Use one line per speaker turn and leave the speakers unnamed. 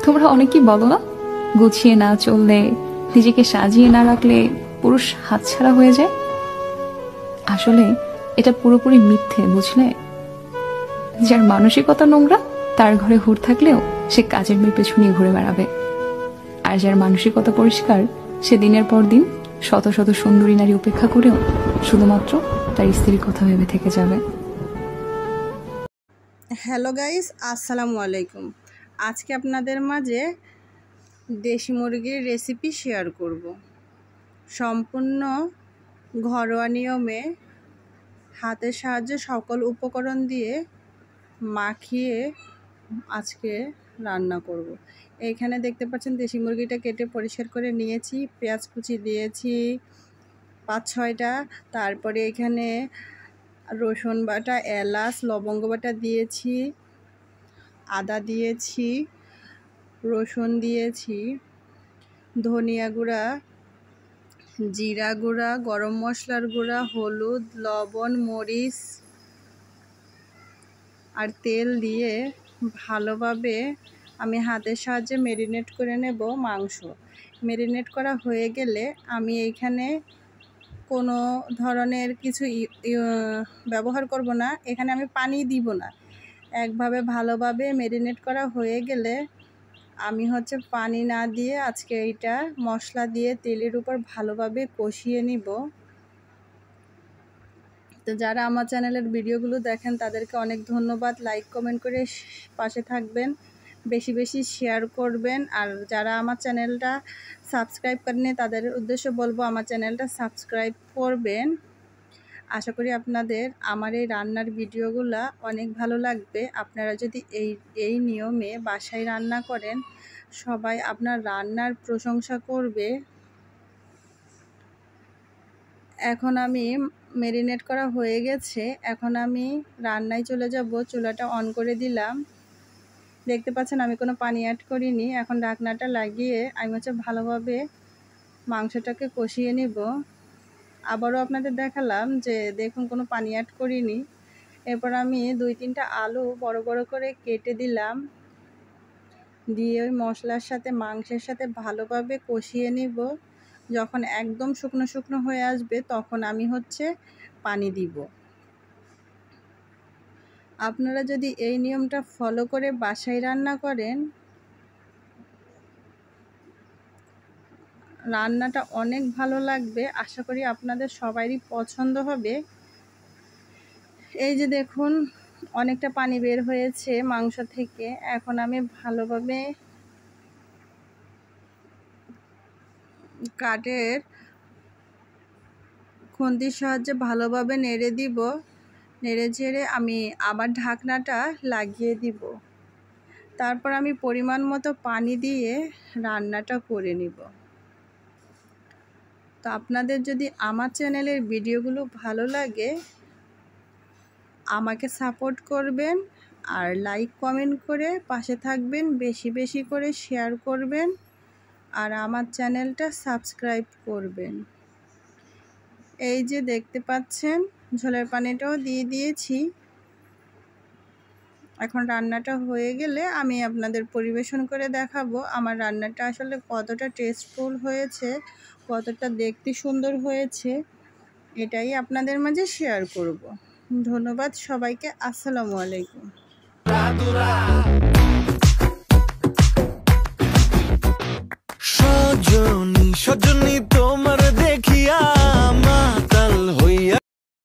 তোমরা অনেকেই বলো না, গুছিয়ে না চললে, নিজেকে সাজিয়ে না রাখলে পুরুষ হাতছাড়া হয়ে যায়। আসলে এটা পুরোপুরি মিথ্যে, বুঝলে? যার মানসিকতা নোংরা তার ঘরে হুড় থাকলেও সে কাজের মেয়ের পেছনে ঘুরে বেড়াবে, আর যার মানসিকতা পরিষ্কার সে দিনের পর দিন শত শত সুন্দরী নারী উপেক্ষা করেও শুধুমাত্র তার স্ত্রীর কথা ভেবে থেকে যাবে।
হ্যালো গাইস, আসসালামু আলাইকুম। আজকে আপনাদের মাঝে দেশি মুরগির রেসিপি শেয়ার করব। সম্পূর্ণ ঘরোয়া নিয়মে হাতের সাহায্যে সকল উপকরণ দিয়ে মাখিয়ে আজকে রান্না করব। এইখানে দেখতে পাচ্ছেন দেশি মুরগিটা কেটে পরিষ্কার করে নিয়েছি, পেঁয়াজ কুচি দিয়েছি 5-6টা, তারপরে এখানে রসুন বাটা, এলাচ, লবঙ্গ বাটা দিয়েছি, আদা দিয়েছি, রসুন দিয়েছি, ধনিয়া গুঁড়া, জিরা গুঁড়া, গরম মশলার গুঁড়া, হলুদ, লবণ, মরিচ আর তেল দিয়ে ভালোভাবে আমি হাতের সাহায্যে ম্যারিনেট করে নেব মাংস। ম্যারিনেট করা হয়ে গেলে আমি এইখানে কোনো ধরনের কিছু ব্যবহার করব না, এখানে আমি পানি দিব না। একভাবে ভালোভাবে ম্যারিনেট করা হয়ে গেলে আমি পানি না দিয়ে আজকে এইটা মশলা দিয়ে তেলের উপর ভালোভাবে কষিয়ে নিব। তো যারা আমার চ্যানেলের ভিডিওগুলো দেখেন তাদেরকে অনেক ধন্যবাদ। লাইক কমেন্ট করে পাশে থাকবেন, বেশি বেশি শেয়ার করবেন। আর যারা আমার চ্যানেলটা সাবস্ক্রাইব করেনি তাদের উদ্দেশ্যে বলবো আমার চ্যানেলটা সাবস্ক্রাইব করবেন। আশা করি আপনাদের আমার এই রান্নার ভিডিওগুলো অনেক ভালো লাগবে। আপনারা যদি এই নিয়মে বাসায় রান্না করেন সবাই আপনার রান্নার প্রশংসা করবে। এখন আমি ম্যারিনেট করা হয়ে গেছে, এখন আমি রান্নায় চলে যাব। চুলাটা অন করে দিলাম, দেখতে পাচ্ছেন আমি কোনো পানি অ্যাড করিনি। এখন ঢাকনাটা লাগিয়ে আমি ভালোভাবে মাংসটাকে কষিয়ে নিব। আবারও আপনাদের দেখালাম যে দেখুন কোনো পানি অ্যাড করিনি। এরপর আমি 2-3টা আলু বড় বড় করে কেটে দিলাম, দিয়ে ওই মশলার সাথে মাংসের সাথে ভালোভাবে কষিয়ে নিব। যখন একদম শুকনো শুকনো হয়ে আসবে তখন আমি পানি দিব। আপনারা যদি এই নিয়মটা ফলো করে বাসায় রান্না করেন রান্নাটা অনেক ভালো লাগবে। আশা করি আপনাদের সবারই পছন্দ হবে। এই যে দেখুন অনেকটা পানি বের হয়েছে মাংস থেকে। এখন আমি ভালোভাবে কাঠের খুন্তির সাহায্যে ভালোভাবে নেড়ে দিব। নেড়ে ঝেড়ে আমি আবার ঢাকনাটা লাগিয়ে দিব। তারপর আমি পরিমাণ মতো পানি দিয়ে রান্নাটা করে নিব। তো আপনাদের যদি আমার চ্যানেলের ভিডিওগুলো ভালো লাগে আমাকে সাপোর্ট করবেন, আর লাইক কমেন্ট করে পাশে থাকবেন, বেশি বেশি করে শেয়ার করবেন, আর আমার চ্যানেলটা সাবস্ক্রাইব করবেন। এই যে দেখতে পাচ্ছেন ঝোলের পানিটাও দিয়ে দিয়েছি। এখন রান্নাটা হয়ে গেলে আমি আপনাদের পরিবেশন করে দেখাবো আমার রান্নাটা আসলে কতটা টেস্টফুল হয়েছে, কতটা দেখতে সুন্দর হয়েছে, এটাই আপনাদের মাঝে শেয়ার করব। ধন্যবাদ সবাইকে। আসসালামু আলাইকুম।